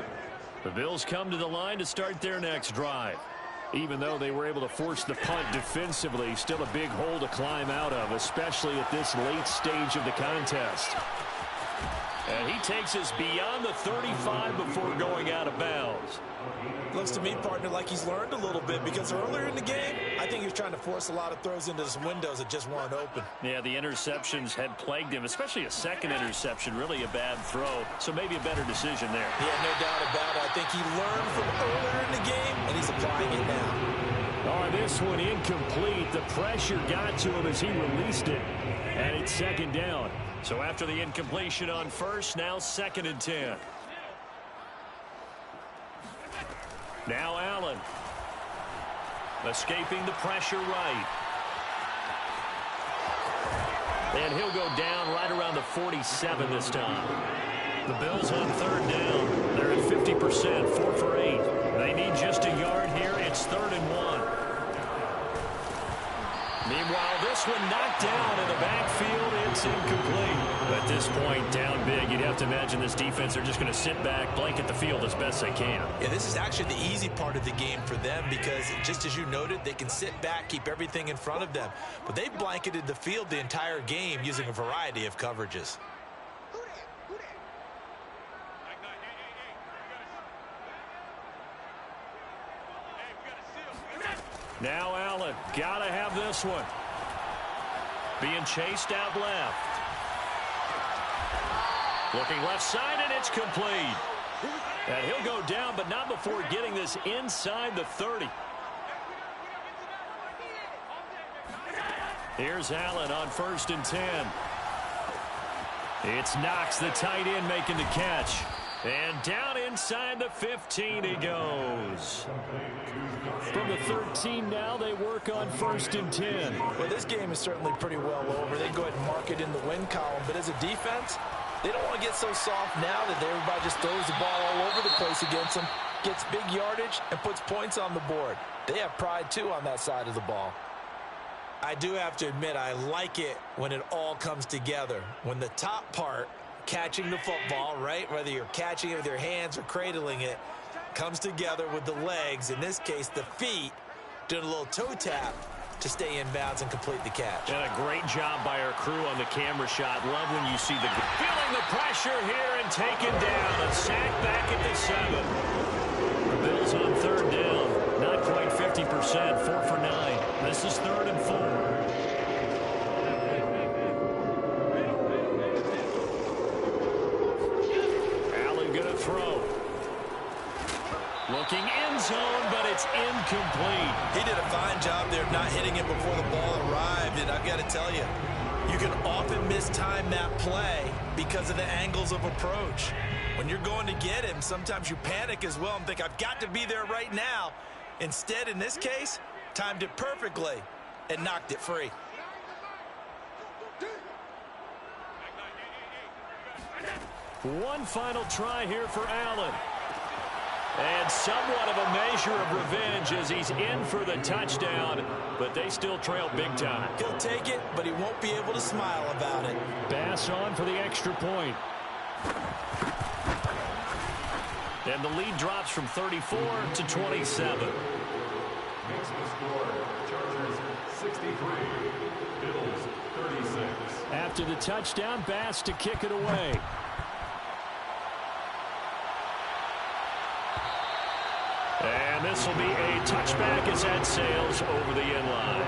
The Bills come to the line to start their next drive. Even though they were able to force the punt defensively, still a big hole to climb out of, especially at this late stage of the contest. And he takes us beyond the 35 before going out of bounds. Looks to me, partner, like he's learned a little bit, because earlier in the game, I think he was trying to force a lot of throws into some windows that just weren't open. Yeah, the interceptions had plagued him, especially a second interception, really a bad throw. So maybe a better decision there. Yeah, no doubt about it. I think he learned from earlier in the game, and he's applying it now. Oh, this one incomplete. The pressure got to him as he released it. And it's 2nd down. So after the incompletion on first, now 2nd and 10. Now Allen. Escaping the pressure right. And he'll go down right around the 47 this time. The Bills on 3rd down. They're at 50%, 4 for 8. They need just a yard here. It's 3rd and 1. Meanwhile, this one knocked down in the backfield. It's incomplete. At this point, down big, you'd have to imagine this defense are just going to sit back, blanket the field as best they can. Yeah, this is actually the easy part of the game for them, because just as you noted, they can sit back, keep everything in front of them. But they blanketed the field the entire game using a variety of coverages. Now Allen, gotta have this one. Being chased out left. Looking left side, and it's complete. And he'll go down, but not before getting this inside the 30. Here's Allen on 1st and 10. It's Knox, the tight end, making the catch. And down inside the 15 he goes. From the 13 now, they work on 1st and 10. Well, this game is certainly pretty well over. They go ahead and mark it in the win column. But as a defense, they don't want to get so soft now that everybody just throws the ball all over the place against them, gets big yardage, and puts points on the board. They have pride, too, on that side of the ball. I do have to admit, I like it when it all comes together. When the top part, catching the football, right, whether you're catching it with your hands or cradling it, comes together with the legs, in this case the feet, doing a little toe tap to stay in bounds and complete the catch. And a great job by our crew on the camera shot. Love when you see the feeling the pressure here and taken down. A sack back at the 7. The Bills on 3rd down. Not quite 50%, 4 for 9. This is 3rd and 4. Throw. Looking end zone, but it's incomplete. He did a fine job there of not hitting it before the ball arrived, and I've got to tell you, you can often mistime that play because of the angles of approach. When you're going to get him, sometimes you panic as well and think, I've got to be there right now. Instead, in this case, timed it perfectly and knocked it free. One final try here for Allen. And somewhat of a measure of revenge as he's in for the touchdown, but they still trail big time. He'll take it, but he won't be able to smile about it. Bass on for the extra point. And the lead drops from 34 to 27. Makes the score, Chargers 63, Bills 36. After the touchdown, Bass to kick it away. And this will be a touchback as that sails over the end line.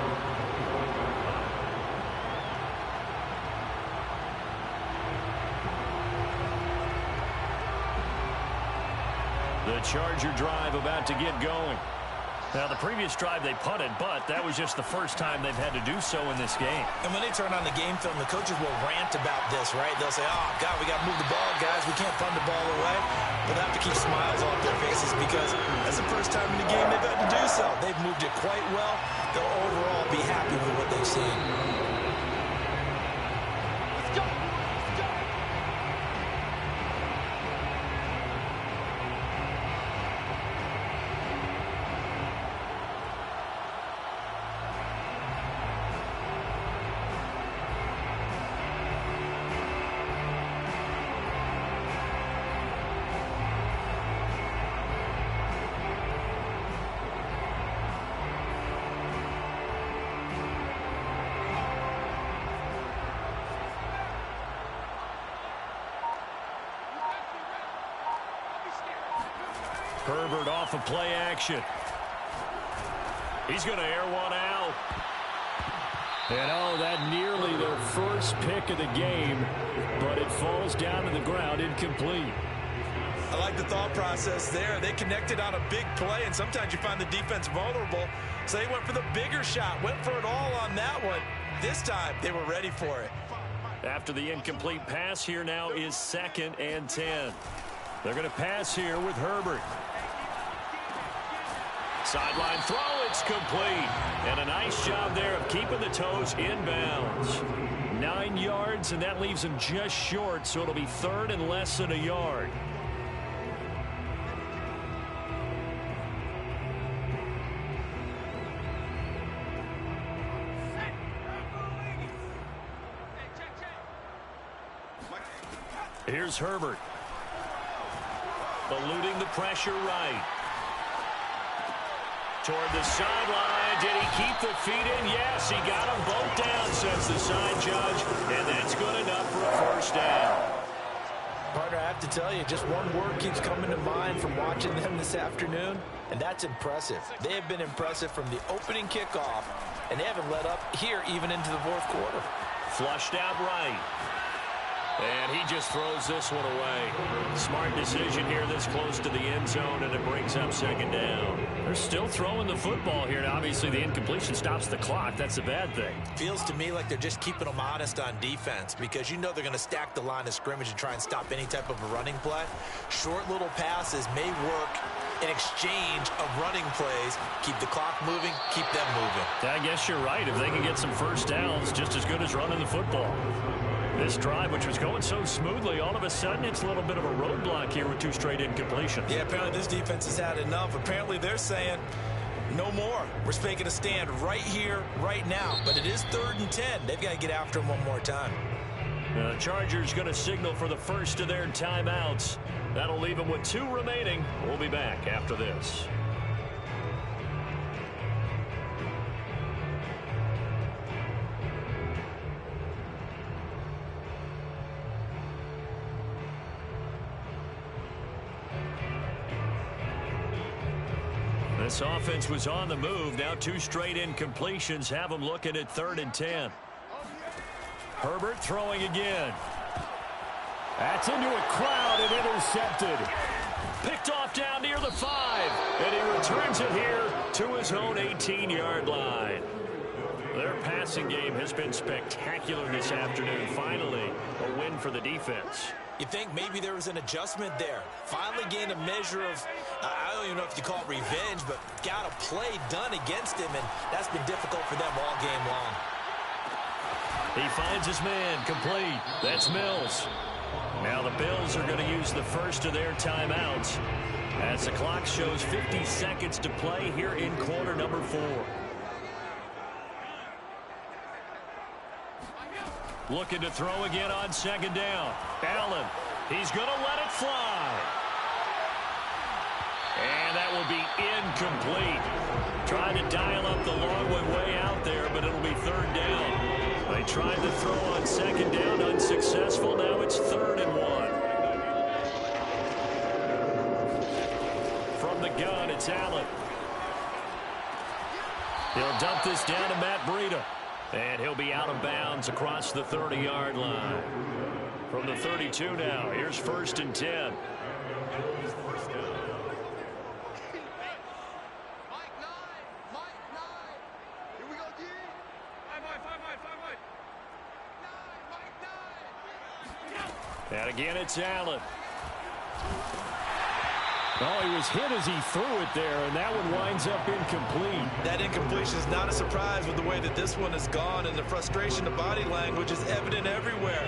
The Charger drive about to get going. Now, the previous drive they punted, but that was just the first time they've had to do so in this game. And when they turn on the game film, the coaches will rant about this, right? They'll say, oh, God, we got to move the ball, guys. We can't punt the ball away. But they have to keep smiles off their faces because that's the first time in the game they've had to do so. They've moved it quite well. They'll overall be happy with what they've seen. Herbert off of play action. He's going to air one out. And oh, that nearly their first pick of the game, but it falls down to the ground incomplete. I like the thought process there. They connected on a big play, and sometimes you find the defense vulnerable. So they went for the bigger shot, went for it all on that one. This time, they were ready for it. After the incomplete pass, here now is 2nd and 10. They're going to pass here with Herbert. Sideline throw, it's complete. And a nice job there of keeping the toes inbounds. 9 yards, and that leaves him just short, so it'll be 3rd and less than a yard. Here's Herbert. Eluding the pressure right. Toward the sideline. Did he keep the feet in? Yes, he got them both down, says the side judge. And that's good enough for a first down. Partner, I have to tell you, just one word keeps coming to mind from watching them this afternoon, and that's impressive. They have been impressive from the opening kickoff, and they haven't let up here even into the 4th quarter. Flushed out right. And he just throws this one away. Smart decision here this close to the end zone, and it brings up 2nd down. They're still throwing the football here. Now, obviously, the incompletion stops the clock. That's a bad thing. Feels to me like they're just keeping them honest on defense because you know they're going to stack the line of scrimmage and try and stop any type of a running play. Short little passes may work in exchange of running plays. Keep the clock moving, keep them moving. I guess you're right. If they can get some first downs, just as good as running the football. This drive, which was going so smoothly, all of a sudden it's a little bit of a roadblock here with 2 straight incompletions. Yeah, apparently this defense has had enough. Apparently they're saying, no more. We're making a stand right here, right now. But it is 3rd and 10. They've got to get after him one more time. The Chargers going to signal for the first of their timeouts. That'll leave them with 2 remaining. We'll be back after this. This offense was on the move. Now 2 straight incompletions have them looking at 3rd and 10. Herbert throwing again. That's into a crowd and intercepted. Picked off down near the 5. And he returns it here to his own 18-yard line. Their passing game has been spectacular this afternoon. Finally, a win for the defense. You think maybe there was an adjustment there. Finally gained a measure of, I don't even know if you call it revenge, but got a play done against him, and that's been difficult for them all game long. He finds his man, complete. That's Mills. Now the Bills are going to use the first of their timeouts as the clock shows 50 seconds to play here in quarter number 4. Looking to throw again on 2nd down. Allen, he's going to let it fly. And that will be incomplete. Trying to dial up the long way out there, but it'll be 3rd down. They tried to throw on 2nd down, unsuccessful. Now it's 3rd and 1. From the gun, it's Allen. He'll dump this down to Matt Breida. And he'll be out of bounds across the 30-yard line. From the 32 now, here's 1st and 10. And again, it's Allen. Oh, he was hit as he threw it there, and that one winds up incomplete. That incompletion is not a surprise with the way that this one has gone, and the frustration of body language is evident everywhere.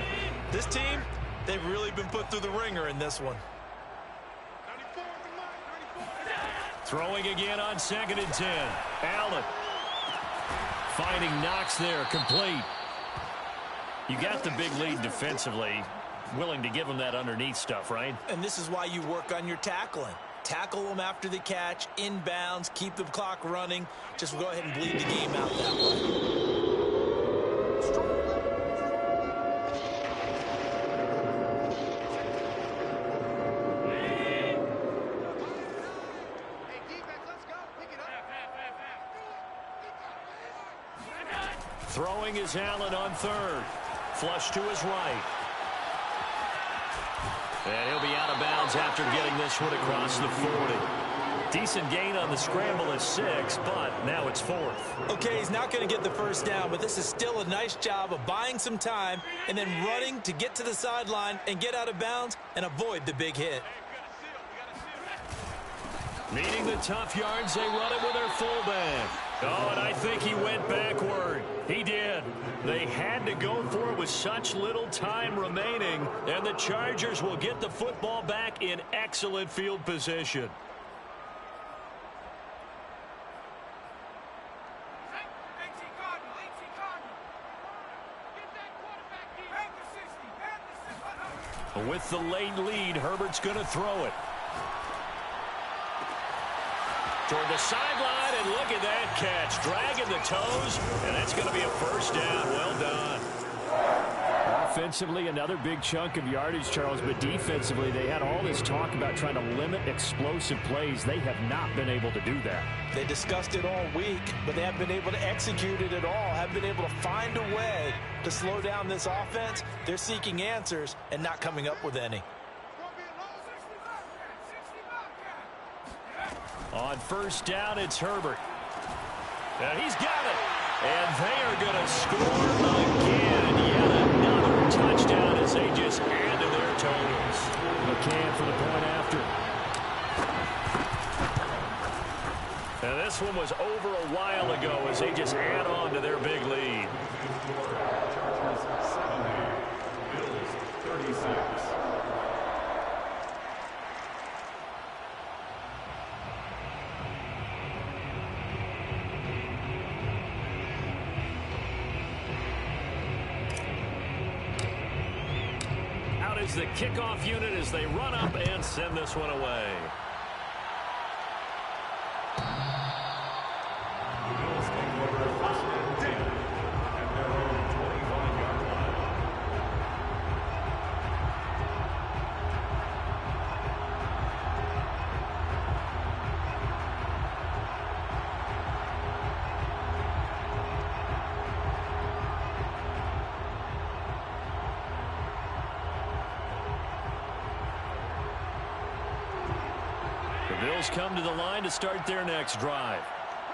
This team, they've really been put through the ringer in this one. Throwing again on 2nd and 10. Allen finding Knox there, complete. You got the big lead defensively. Willing to give them that underneath stuff, right? And this is why you work on your tackling. Tackle them after the catch, inbounds, keep the clock running. Just go ahead and bleed the game out that way. Throwing is Allen on 3rd. Flush to his right. And he'll be out of bounds after getting this one across the 40. Decent gain on the scramble is 6, but now it's 4th. Okay, he's not going to get the first down, but this is still a nice job of buying some time and then running to get to the sideline and get out of bounds and avoid the big hit. Needing the tough yards, they run it with their fullback. Oh, and I think he went backward. He did. They had to go for it with such little time remaining, and the Chargers will get the football back in excellent field position. With the late lead, Herbert's going to throw it. Toward the sideline, and look at that catch. Dragging the toes, and that's going to be a first down. Well done. Offensively, another big chunk of yardage, Charles, but defensively, they had all this talk about trying to limit explosive plays. They have not been able to do that. They discussed it all week, but they haven't been able to execute it at all, haven't been able to find a way to slow down this offense. They're seeking answers and not coming up with any. On first down, it's Herbert. And he's got it. And they are going to score again. Yet another touchdown as they just add to their totals. McCann for the point after. And this one was over a while ago as they just add on to their big lead. Chargers 70, Bills 36. Is the kickoff unit as they run up and send this one away. The Bills take over 1st and 10 at their own 25-yard line. The Bills come to the line to start their next drive.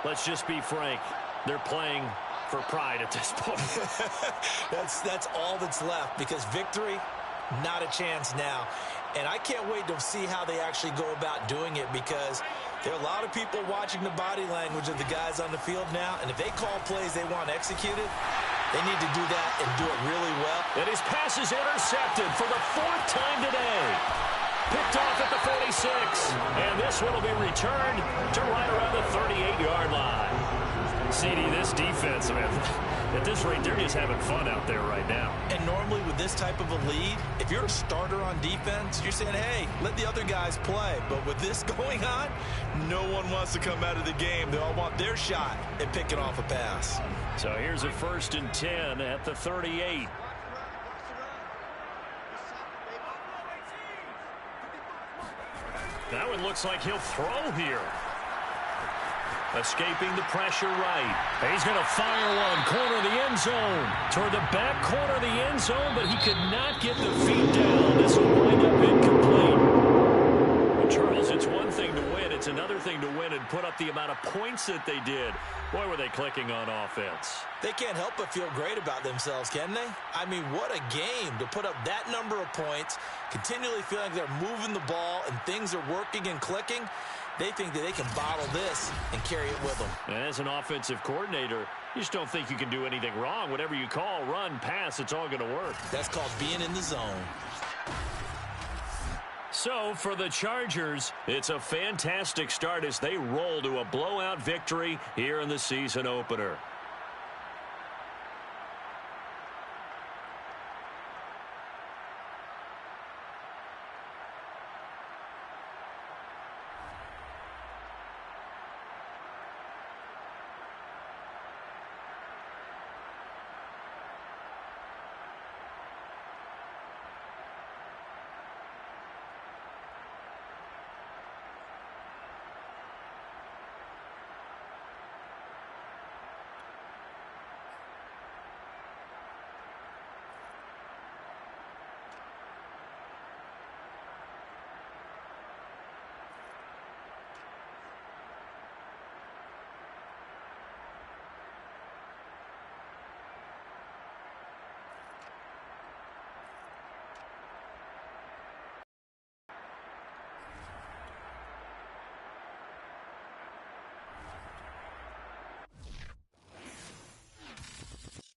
Let's just be frank. They're playing for pride at this point. That's all that's left, because victory, not a chance now. And I can't wait to see how they actually go about doing it, because there are a lot of people watching the body language of the guys on the field now, and if they call plays they want executed, they need to do that and do it really well. And his pass is intercepted for the 4th time today. Picked off at the 46. And this one will be returned to right around the 38-yard line. CD, this defense, man, at this rate, they're just having fun out there right now. And normally with this type of a lead, if you're a starter on defense, you're saying, hey, let the other guys play. But with this going on, no one wants to come out of the game. They all want their shot at picking off a pass. So here's a 1st and 10 at the 38. That one looks like he'll throw here. Escaping the pressure right. He's going to fire one. Corner of the end zone. Toward the back corner of the end zone, but he could not get the feet down. This will wind up incomplete. Well, Charles, it's one thing to win. it's another thing to win and put up the amount of points that they did. Boy, were they clicking on offense. They can't help but feel great about themselves, can they? I mean, what a game to put up that number of points, continually feeling like they're moving the ball and things are working and clicking. They think that they can bottle this and carry it with them. And as an offensive coordinator, you just don't think you can do anything wrong. Whatever you call, run, pass, it's all going to work. That's called being in the zone. So for the Chargers, it's a fantastic start as they roll to a blowout victory here in the season opener.